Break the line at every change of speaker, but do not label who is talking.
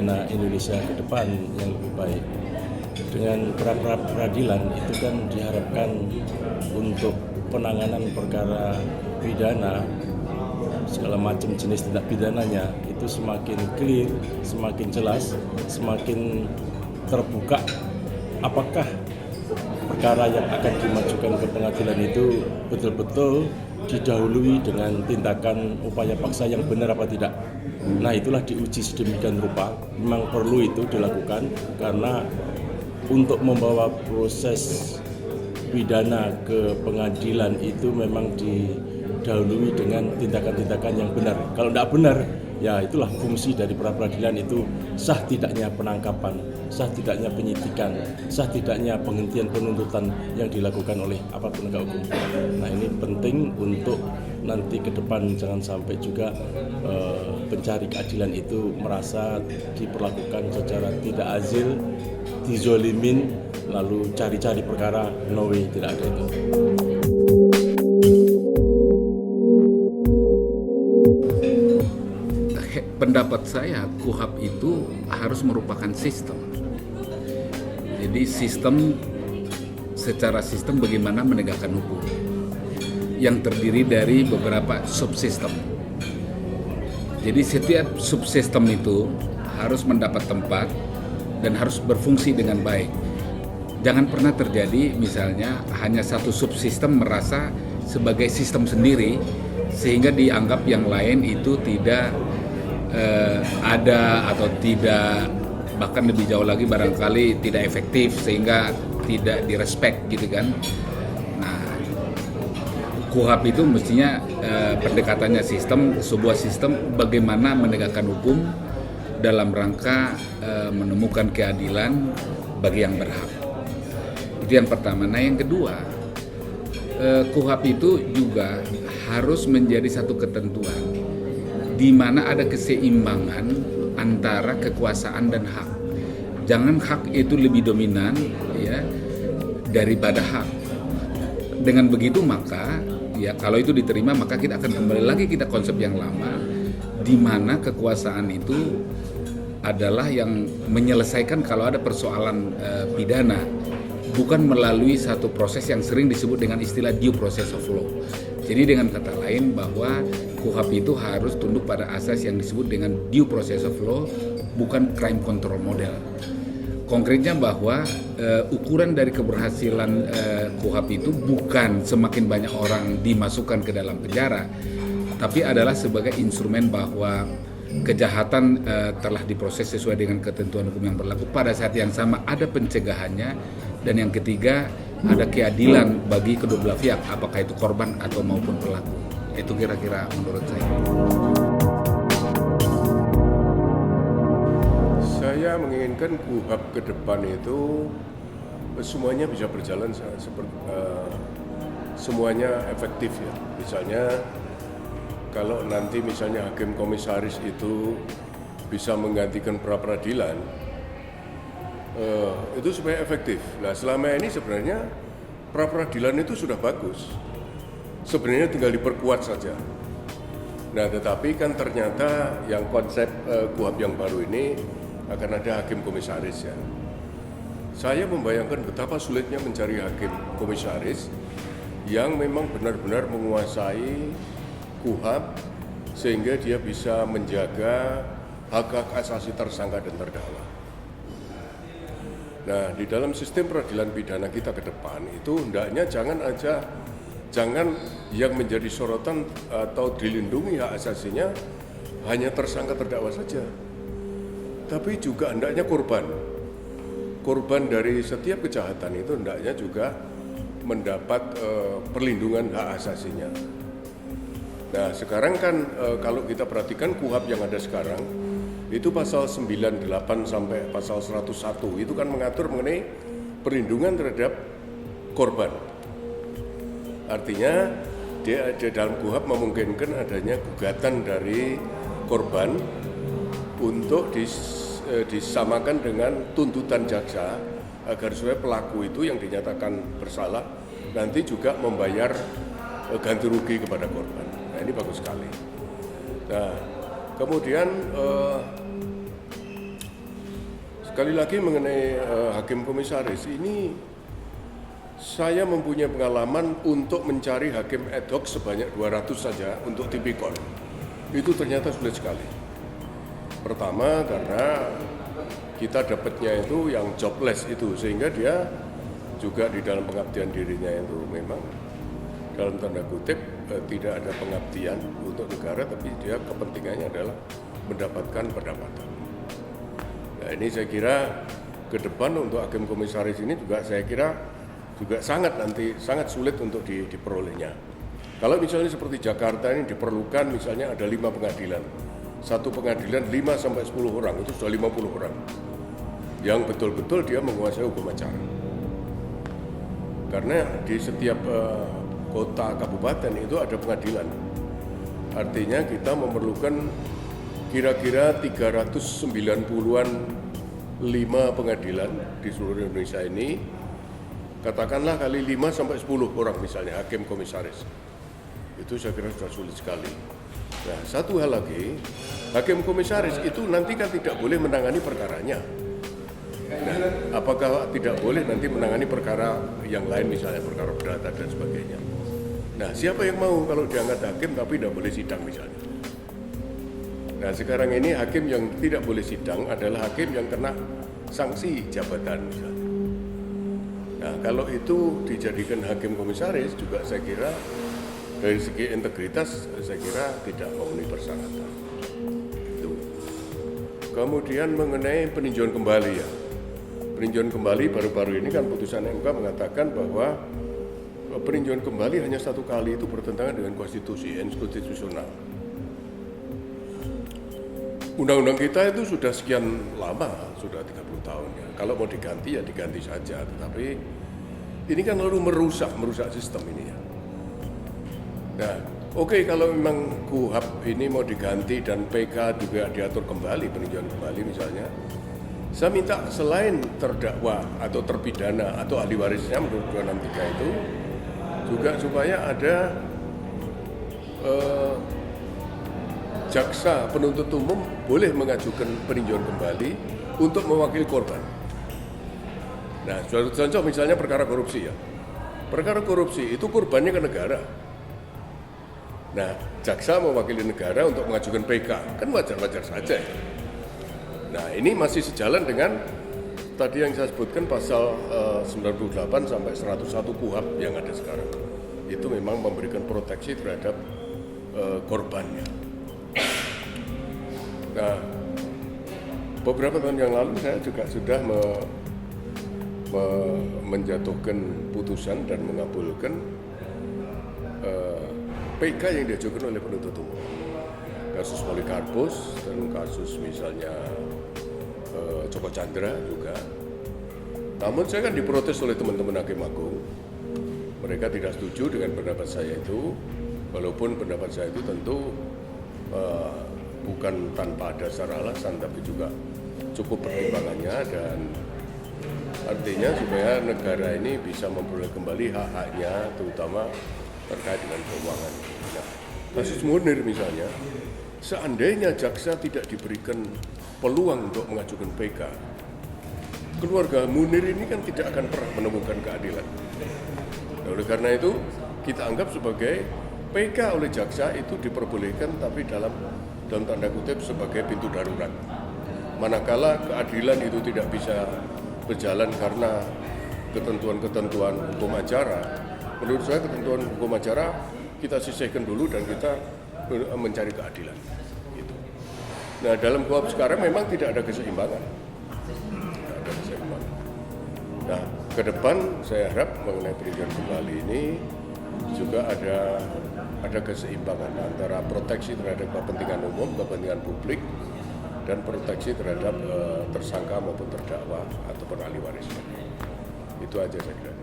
pidana Indonesia ke depan yang lebih baik. Dengan pra-peradilan itu kan diharapkan untuk penanganan perkara pidana, segala macam jenis tindak pidananya itu semakin clear, semakin jelas, semakin terbuka apakah perkara yang akan dimajukan ke pengadilan itu betul-betul didahului dengan tindakan upaya paksa yang benar apa tidak. Nah, itulah diuji sedemikian rupa. Memang perlu itu dilakukan karena untuk membawa proses pidana ke pengadilan itu memang didahului dengan tindakan-tindakan yang benar. Kalau tidak benar, ya itulah fungsi dari pra-peradilan itu, sah tidaknya penangkapan, sah tidaknya penyidikan, sah tidaknya penghentian penuntutan yang dilakukan oleh aparat penegak hukum. Nah, ini penting untuk nanti ke depan jangan sampai juga pencari keadilan itu merasa diperlakukan secara tidak adil, dizolimin, lalu cari-cari perkara. No way, tidak ada itu.
Pendapat saya, KUHP itu harus merupakan sistem. Jadi secara sistem bagaimana menegakkan hukum yang terdiri dari beberapa subsistem. Jadi setiap subsistem itu harus mendapat tempat dan harus berfungsi dengan baik. Jangan pernah terjadi misalnya hanya satu subsistem merasa sebagai sistem sendiri sehingga dianggap yang lain itu tidak ada atau tidak, bahkan lebih jauh lagi barangkali tidak efektif sehingga tidak direspek gitu kan. Nah, KUHP itu mestinya pendekatannya sebuah sistem bagaimana menegakkan hukum dalam rangka menemukan keadilan bagi yang berhak. Itu yang pertama. Nah, yang kedua, KUHP itu juga harus menjadi satu ketentuan di mana ada keseimbangan antara kekuasaan dan hak. Jangan hak itu lebih dominan ya daripada hak. Dengan begitu maka ya kalau itu diterima maka kita akan kembali lagi kita konsep yang lama di mana kekuasaan itu adalah yang menyelesaikan kalau ada persoalan pidana, bukan melalui satu proses yang sering disebut dengan istilah due process of law. Jadi dengan kata lain bahwa KUHP itu harus tunduk pada asas yang disebut dengan due process of law, bukan crime control model. Konkretnya bahwa ukuran dari keberhasilan KUHP itu bukan semakin banyak orang dimasukkan ke dalam penjara, tapi adalah sebagai instrumen bahwa kejahatan telah diproses sesuai dengan ketentuan hukum yang berlaku. Pada saat yang sama ada pencegahannya, dan yang ketiga ada keadilan bagi kedua belah pihak, apakah itu korban atau maupun pelaku. Itu kira-kira menurut saya.
Saya menginginkan KUHP ke depan itu semuanya bisa berjalan semuanya efektif ya. Misalnya kalau nanti misalnya hakim komisaris itu bisa menggantikan pra-peradilan, itu supaya efektif. Nah, selama ini sebenarnya pra-peradilan itu sudah bagus. Sebenarnya tinggal diperkuat saja. Nah, tetapi kan ternyata yang konsep KUHP yang baru ini akan ada hakim komisaris ya. Saya membayangkan betapa sulitnya mencari hakim komisaris yang memang benar-benar menguasai KUHP sehingga dia bisa menjaga hak-hak asasi tersangka dan terdakwa. Nah, di dalam sistem peradilan pidana kita ke depan itu hendaknya jangan yang menjadi sorotan atau dilindungi hak asasinya hanya tersangka terdakwa saja, tapi juga hendaknya korban dari setiap kejahatan itu hendaknya juga mendapat perlindungan hak asasinya. Nah, sekarang kan kalau kita perhatikan KUHP yang ada sekarang itu pasal 98 sampai pasal 101 itu kan mengatur mengenai perlindungan terhadap korban. Artinya dia dalam KUHP memungkinkan adanya gugatan dari korban untuk disamakan dengan tuntutan jaksa agar supaya pelaku itu yang dinyatakan bersalah nanti juga membayar ganti rugi kepada korban. Nah, ini bagus sekali. Nah, kemudian Sekali lagi mengenai hakim komisaris ini, saya mempunyai pengalaman untuk mencari hakim ad hoc sebanyak 200 saja untuk tipikor. Itu ternyata sulit sekali. Pertama karena kita dapatnya itu yang jobless itu, sehingga dia juga di dalam pengabdian dirinya itu memang dalam tanda kutip tidak ada pengabdian untuk negara, tapi dia kepentingannya adalah mendapatkan pendapatan. Nah ini saya kira ke depan untuk hakim komisaris ini juga saya kira juga sangat sulit untuk diperolehnya. Kalau misalnya seperti Jakarta ini diperlukan misalnya ada 5 pengadilan, satu pengadilan 5 sampai 10 orang, itu sudah 50 orang yang betul-betul dia menguasai hukum acara. Karena di setiap kota kabupaten itu ada pengadilan. Artinya kita memerlukan kira-kira 390-an 5 pengadilan di seluruh Indonesia ini, katakanlah kali 5 sampai 10 orang misalnya hakim komisaris. Itu saya kira sudah sulit sekali. Nah, satu hal lagi, hakim komisaris itu nanti kan tidak boleh menangani perkaranya. Nah, apakah tidak boleh nanti menangani perkara yang lain, misalnya perkara perdata dan sebagainya. Nah, siapa yang mau kalau diangkat hakim tapi tidak boleh sidang misalnya. Nah, sekarang ini hakim yang tidak boleh sidang adalah hakim yang kena sanksi jabatan misalnya. Nah, kalau itu dijadikan hakim komisaris juga saya kira dari segi integritas saya kira tidak memenuhi persyaratan. Itu. Kemudian mengenai peninjauan kembali ya. Peninjauan kembali baru-baru ini kan putusan MK mengatakan bahwa peninjauan kembali hanya 1 kali itu bertentangan dengan konstitusi, inkonstitusional. Undang-undang kita itu sudah sekian lama, sudah 30 tahun ya. Kalau mau diganti ya diganti saja, tetapi ini kan lalu merusak sistem ini ya. Nah, oke, kalau memang KUHP ini mau diganti dan PK juga diatur kembali, peninjauan kembali misalnya, saya minta selain terdakwa atau terpidana atau ahli warisnya menurut 263 itu juga supaya ada jaksa penuntut umum boleh mengajukan peninjauan kembali untuk mewakili korban. Nah, contoh misalnya perkara korupsi ya. Perkara korupsi itu korbannya ke negara. Nah, jaksa mewakili negara untuk mengajukan PK, kan wajar-wajar saja ya. Nah, ini masih sejalan dengan tadi yang saya sebutkan pasal 98 sampai 101 KUHP yang ada sekarang. Itu memang memberikan proteksi terhadap korbannya. Nah, beberapa tahun yang lalu saya juga sudah menjatuhkan putusan dan mengabulkan PK yang diajukan oleh penuntut umum. Kasus Polikarpus dan kasus misalnya Joko Chandra juga. Namun saya kan diprotes oleh teman-teman Hakim Agung. Mereka tidak setuju dengan pendapat saya itu, walaupun pendapat saya itu tentu bukan tanpa dasar alasan, tapi juga cukup pertimbangannya, dan artinya supaya negara ini bisa memperoleh kembali hak-haknya, terutama terkait dengan keuangan. Nah, kasus Munir misalnya, seandainya jaksa tidak diberikan peluang untuk mengajukan PK, keluarga Munir ini kan tidak akan pernah menemukan keadilan. Nah, oleh karena itu, kita anggap sebagai PK oleh jaksa itu diperbolehkan, tapi dalam tanda kutip sebagai pintu darurat. Manakala keadilan itu tidak bisa berjalan karena ketentuan-ketentuan hukum acara, menurut saya ketentuan hukum acara kita sisihkan dulu dan kita mencari keadilan. Gitu. Nah, dalam KUHP sekarang memang tidak ada keseimbangan. Tidak ada keseimbangan. Nah, ke depan saya harap mengenai peninjauan kembali ini juga ada keseimbangan antara proteksi terhadap kepentingan umum, kepentingan publik, dan proteksi terhadap tersangka maupun terdakwa ataupun ahli warisnya. Itu aja saya kira.